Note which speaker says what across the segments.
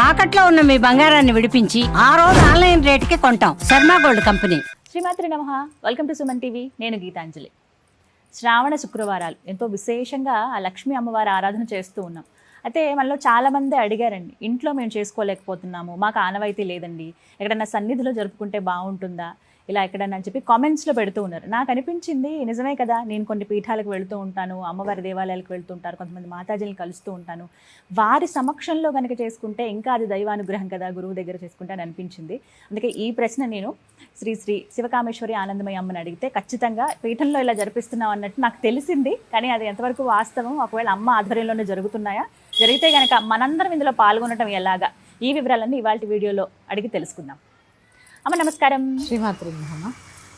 Speaker 1: తాకట్లో ఉన్న మీ బంగారాన్ని విడిపించి ఆ రోజు ఆన్లైన్ రేటుకి కొంటాం. Sharma gold company.
Speaker 2: శ్రీమాత్రి నమః. Welcome to Suman TV. నేను గీతాంజలి. శ్రావణ శుక్రవారాలు ఎంతో విశేషంగా ఆ లక్ష్మీ అమ్మవారి ఆరాధన చేస్తూ ఉన్నాం. అయితే మనలో చాలామంది అడిగారండి, ఇంట్లో మేము చేసుకోలేకపోతున్నాము, మాకు ఆనవాయితీ లేదండి, ఎక్కడన్నా సన్నిధిలో జరుపుకుంటే బాగుంటుందా, ఇలా ఎక్కడన్నా అని చెప్పి కామెంట్స్లో పెడుతూ ఉన్నారు. నాకు అనిపించింది నిజమే కదా, నేను కొన్ని పీఠాలకు వెళుతూ ఉంటాను, అమ్మవారి దేవాలయాలకు వెళ్తూ ఉంటారు, కొంతమంది మాతాజీలను కలుస్తూ ఉంటాను, వారి సమక్షంలో కనుక చేసుకుంటే ఇంకా అది దైవానుగ్రహం కదా, గురువు దగ్గర చేసుకుంటే అని అనిపించింది. అందుకే ఈ ప్రశ్న నేను శ్రీ శ్రీ శివకామేశ్వరి ఆనందమయ్య అమ్మని అడిగితే ఖచ్చితంగా పీఠంలో ఇలా జరిపిస్తున్నాం అన్నట్టు నాకు తెలిసింది. కానీ అది ఎంతవరకు వాస్తవం, ఒకవేళ అమ్మ ఆధ్వర్యంలోనే జరుగుతున్నాయా, జరిగితే కనుక మనందరం ఇందులో పాల్గొనడం ఎలాగా, ఈ వివరాలన్నీ ఇవాళ వీడియోలో అడిగి తెలుసుకుందాం. అమ్మ నమస్కారం.
Speaker 3: శ్రీమాత్రి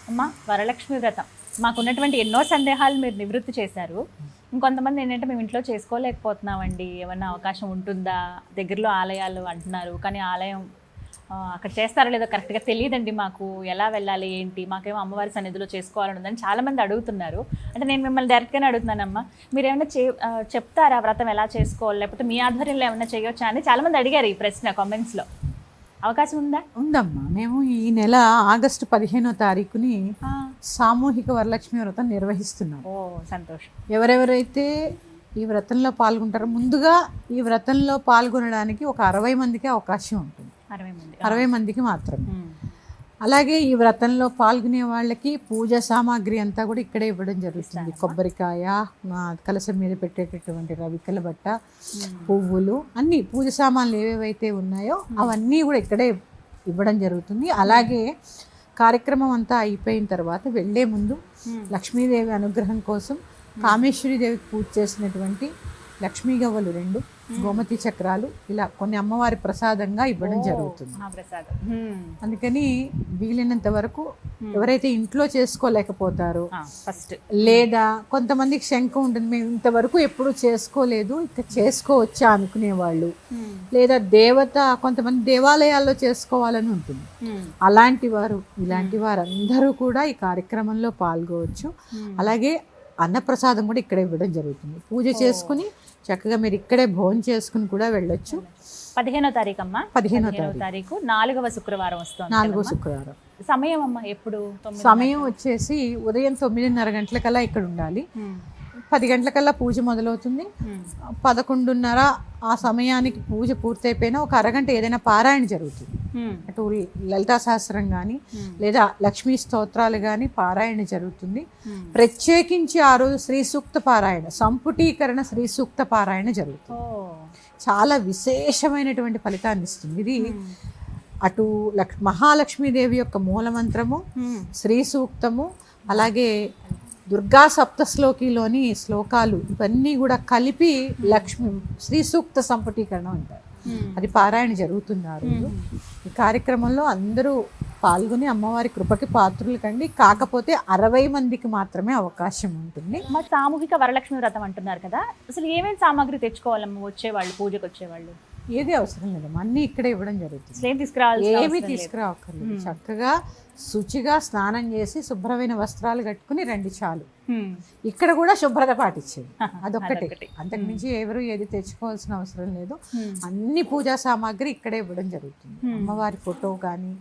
Speaker 2: అమ్మ, వరలక్ష్మి వ్రతం మాకున్నటువంటి ఎన్నో సందేహాలు మీరు నివృత్తి చేశారు. ఇంకొంతమంది ఏంటంటే మేము ఇంట్లో చేసుకోలేకపోతున్నామండి, ఏమన్నా అవకాశం ఉంటుందా, దగ్గరలో ఆలయాలు అంటున్నారు, కానీ ఆలయం అక్కడ చేస్తారో లేదో కరెక్ట్గా తెలియదండి మాకు, ఎలా వెళ్ళాలి ఏంటి, మాకేమో అమ్మవారి సన్నిధిలో చేసుకోవాలని ఉందని చాలామంది అడుగుతున్నారు. అంటే నేను మిమ్మల్ని డైరెక్ట్గానే అడుగుతున్నానమ్మా, మీరు ఏమైనా చెప్తారా వ్రతం ఎలా చేసుకోవాలి, లేకపోతే మీ ఆధ్వర్యంలో ఏమైనా చేయొచ్చా అని చాలామంది అడిగారు ఈ ప్రశ్న కామెంట్స్లో. అవకాశం ఉందా?
Speaker 3: ఉందమ్మా. మేము ఈ నెల ఆగస్టు 15వ తారీఖుని సామూహిక వరలక్ష్మి వ్రతం నిర్వహిస్తున్నాం.
Speaker 2: ఓ సంతోషం.
Speaker 3: ఎవరెవరైతే ఈ వ్రతంలో పాల్గొంటారో, ముందుగా ఈ వ్రతంలో పాల్గొనడానికి ఒక 60 మందికి అవకాశం ఉంటుంది. 60 మందికి మాత్రమే. అలాగే ఈ వ్రతంలో పాల్గొనే వాళ్ళకి పూజా సామాగ్రి అంతా కూడా ఇక్కడే ఇవ్వడం జరుగుతుంది. కొబ్బరికాయ, కలశం మీద పెట్టేటటువంటి రవికల బట్ట, పువ్వులు, అన్ని పూజ సామాన్లు ఏవేవైతే ఉన్నాయో అవన్నీ కూడా ఇక్కడే ఇవ్వడం జరుగుతుంది. అలాగే కార్యక్రమం అంతా అయిపోయిన తర్వాత వెళ్ళే ముందు లక్ష్మీదేవి అనుగ్రహం కోసం కామేశ్వరీదేవికి పూజ చేసినటువంటి లక్ష్మీ గవ్వలు 2, గోమతి చక్రాలు, ఇలా కొన్ని అమ్మవారి ప్రసాదంగా ఇవ్వడం జరుగుతుంది. అందుకని వీలైనంత వరకు ఎవరైతే ఇంట్లో చేసుకోలేకపోతారో, లేదా కొంతమందికి శంక ఉంటుంది, మేము ఇంతవరకు ఎప్పుడు చేసుకోలేదు, ఇక చేసుకోవచ్చా అనుకునే వాళ్ళు, లేదా కొంతమంది దేవాలయాల్లో చేసుకోవాలని ఉంటుంది, అలాంటి వారు, ఇలాంటి వారందరూ కూడా ఈ కార్యక్రమంలో పాల్గొవచ్చు. అలాగే అన్నప్రసాదం కూడా ఇక్కడే ఇవ్వడం జరుగుతుంది. పూజ చేసుకుని చక్కగా మీరు ఇక్కడే భోజనం చేసుకుని కూడా వెళ్ళొచ్చు.
Speaker 2: 15వ తారీఖు అమ్మా, 15వ తారీఖు 4వ శుక్రవారం వస్తుంది.
Speaker 3: 4వ శుక్రవారం.
Speaker 2: సమయం అమ్మా ఎప్పుడు?
Speaker 3: సమయం వచ్చేసి ఉదయం 9:30 గంటలకల్లా ఇక్కడ ఉండాలి. 10 గంటలకల్లా పూజ మొదలవుతుంది. 11:30 ఆ సమయానికి పూజ పూర్తయిపోయినా ఒక అరగంట ఏదైనా పారాయణ జరుగుతుంది. అటు లలితా సహస్రం కానీ లేదా లక్ష్మీ స్తోత్రాలు కానీ పారాయణ జరుగుతుంది. ప్రత్యేకించి ఆ రోజు శ్రీ సూక్త పారాయణ, సంపుటీకరణ శ్రీ సూక్త పారాయణ జరుగుతుంది. చాలా విశేషమైనటువంటి ఫలితాన్ని ఇస్తుంది. ఇది అటు మహాలక్ష్మీదేవి యొక్క మూలమంత్రము, శ్రీ సూక్తము, అలాగే దుర్గా సప్తశ్లోకిలోని శ్లోకాలు, ఇవన్నీ కూడా కలిపి శ్రీ సూక్త సంపుటీకరణ అంటారు. అది పారాయణ జరుగుతుంది ఆ రోజు. ఈ కార్యక్రమంలో అందరూ పాల్గొని అమ్మవారి కృపకి పాత్రులు కండి. కాకపోతే 60 మందికి మాత్రమే అవకాశం ఉంటుంది.
Speaker 2: మరి సామూహిక వరలక్ష్మి వ్రతం అంటున్నారు కదా, అసలు ఏమేమి సామాగ్రి తెచ్చుకోవాలమ్మా వచ్చేవాళ్ళు, పూజకు వచ్చేవాళ్ళు?
Speaker 3: ఏది అవసరం లేదమ్మా, అన్నీ ఇక్కడే ఇవ్వడం జరుగుతుంది. ఏమి తీసుకురావక్కర్లేదు. చక్కగా శుచిగా స్నానం చేసి శుభ్రమైన వస్త్రాలు కట్టుకుని రండి చాలు. ఇక్కడ కూడా శుభ్రత పాటించేది, అదొక్కటే. అంతకుమించి ఎవరు ఏది తెచ్చుకోవాల్సిన అవసరం లేదు. అన్ని పూజా సామాగ్రి ఇక్కడే ఇవ్వడం జరుగుతుంది. అమ్మవారి ఫోటో కానీ,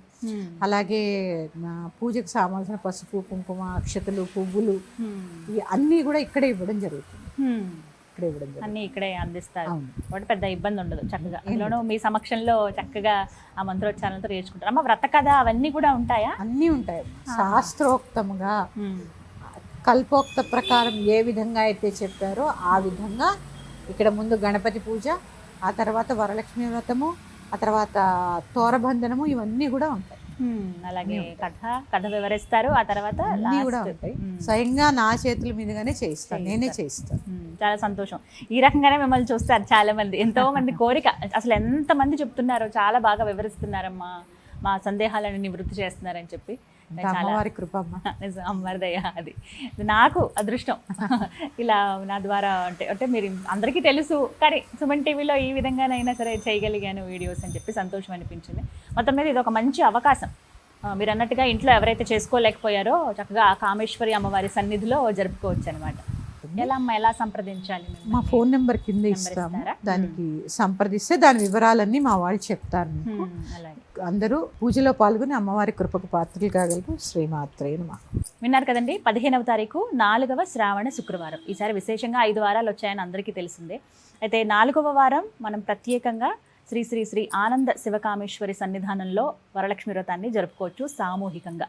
Speaker 3: అలాగే పూజకు కావాల్సిన పసుపు, కుంకుమ, అక్షతలు, పువ్వులు, ఇవి అన్నీ కూడా ఇక్కడే ఇవ్వడం జరుగుతుంది.
Speaker 2: అన్ని ఇక్కడే అందిస్తారు. కాబట్టి పెద్ద ఇబ్బంది ఉండదు. చక్కగా అందులోనూ మీ సమక్షంలో చక్కగా ఆ మంత్రోచ్చారణలతో నేర్చుకుంటారు. అమ్మ వ్రత కథ అవన్నీ కూడా ఉంటాయా?
Speaker 3: అన్నీ ఉంటాయి. శాస్త్రోక్తముగా కల్పోక్త ప్రకారం ఏ విధంగా అయితే చెప్పారో ఆ విధంగా ఇక్కడ ముందు గణపతి పూజ, ఆ తర్వాత వరలక్ష్మి వ్రతము, ఆ తర్వాత తోరబంధనము, ఇవన్నీ కూడా ఉంటాయి.
Speaker 2: అలాగే కథ వివరిస్తారు. ఆ తర్వాత
Speaker 3: కూడా ఉంటాయి. స్వయంగా నా చేతుల మీదుగానే చేయిస్తాను, నేనే చేయిస్తాను.
Speaker 2: చాలా సంతోషం. ఈ రకంగానే మిమ్మల్ని చూస్తారు చాలా మంది, ఎంతో మంది కోరిక. అసలు ఎంత మంది చెప్తున్నారో, చాలా బాగా వివరిస్తున్నారమ్మా, మా సందేహాలను నివృత్తి చేస్తున్నారని చెప్పి.
Speaker 3: అమ్మవారి కృప,
Speaker 2: అమ్మవారి దయ. అది నాకు అదృష్టం ఇలా నా ద్వారా అంటే మీరు అందరికీ తెలుసు, కానీ సుమన్ టీవీలో ఈ విధంగానైనా సరే చేయగలిగాను వీడియోస్ అని చెప్పి సంతోషం అనిపించింది. మొత్తం మీద ఇది ఒక మంచి అవకాశం. మీరు అన్నట్టుగా ఇంట్లో ఎవరైతే చేసుకోలేకపోయారో చక్కగా ఆ కామేశ్వరి అమ్మవారి సన్నిధిలో జరుపుకోవచ్చు అనమాట.
Speaker 3: ఉంటుంది.
Speaker 2: ఎలా అమ్మా, ఎలా సంప్రదించాలి మిమ్మల్ని?
Speaker 3: మా ఫోన్ నెంబర్ కింద ఇస్తాము, దానికి సంప్రదిస్తే దాని వివరాలన్నీ మా వాళ్ళు చెప్తారు మీకు.
Speaker 2: అలాగే
Speaker 3: అందరూ పూజలో పాల్గొని అమ్మవారి కృపకు పాత్రలు కాగలరు. శ్రీమాత్రే నమః.
Speaker 2: విన్నారు కదండి, 15వ తారీఖు 4వ శ్రావణ శుక్రవారం. ఈసారి విశేషంగా 5 వారాలు వచ్చాయని అందరికీ తెలిసిందే. అయితే 4వ వారం మనం ప్రత్యేకంగా శ్రీ శ్రీ శ్రీ ఆనంద శివకామేశ్వరి సన్నిధానంలో వరలక్ష్మి వ్రతాన్ని జరుపుకోవచ్చు సామూహికంగా.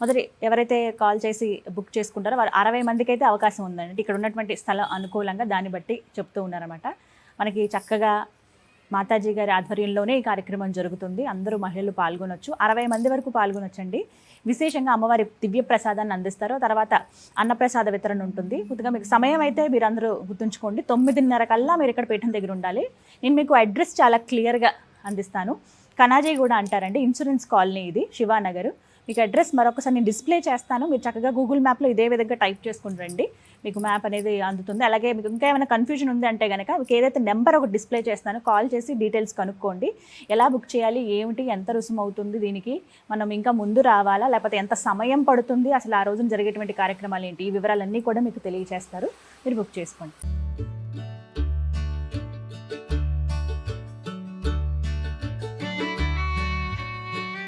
Speaker 2: మొదటి ఎవరైతే కాల్ చేసి బుక్ చేసుకుంటారో వారు 60 మందికి అయితే అవకాశం ఉందండి. ఇక్కడ ఉన్నటువంటి స్థలం అనుకూలంగా దాన్ని బట్టి చెప్తూ ఉన్నారన్నమాట. మనకి చక్కగా మాతాజీ గారి ఆధ్వర్యంలోనే ఈ కార్యక్రమం జరుగుతుంది. అందరూ మహిళలు పాల్గొనొచ్చు. 60 మంది వరకు పాల్గొనొచ్చండి. విశేషంగా అమ్మవారి దివ్య ప్రసాదాన్ని అందిస్తారు. తర్వాత అన్నప్రసాద వితరణ ఉంటుంది. కొద్దిగా మీకు సమయం అయితే మీరు అందరూ గుర్తుంచుకోండి, 9:30 కల్లా మీరు ఇక్కడ పీఠం దగ్గర ఉండాలి. నేను మీకు అడ్రస్ చాలా క్లియర్గా అందిస్తాను. కనాజీ కూడా అంటారండి, ఇన్సూరెన్స్ కాలనీ ఇది, శివానగర్. మీకు అడ్రస్ మరొకసారి నేను డిస్ప్లే చేస్తాను. మీరు చక్కగా గూగుల్ మ్యాప్లో ఇదే విధంగా టైప్ చేసుకుని రండి, మీకు మ్యాప్ అనేది అందుతుంది. అలాగే మీకు ఇంకా ఏమైనా కన్ఫ్యూజన్ ఉంది అంటే కనుక మీకు ఏదైతే నెంబర్ ఒకటి డిస్ప్లే చేస్తానో కాల్ చేసి డీటెయిల్స్ కనుక్కోండి. ఎలా బుక్ చేయాలి, ఏమిటి, ఎంత రుసుము అవుతుంది, దీనికి మనం ఇంకా ముందు రావాలా, లేకపోతే ఎంత సమయం పడుతుంది, అసలు ఆ రోజున జరిగేటువంటి కార్యక్రమాలు ఏంటి, ఈ వివరాలన్నీ కూడా మీకు తెలియజేస్తారు. మీరు బుక్ చేసుకోండి.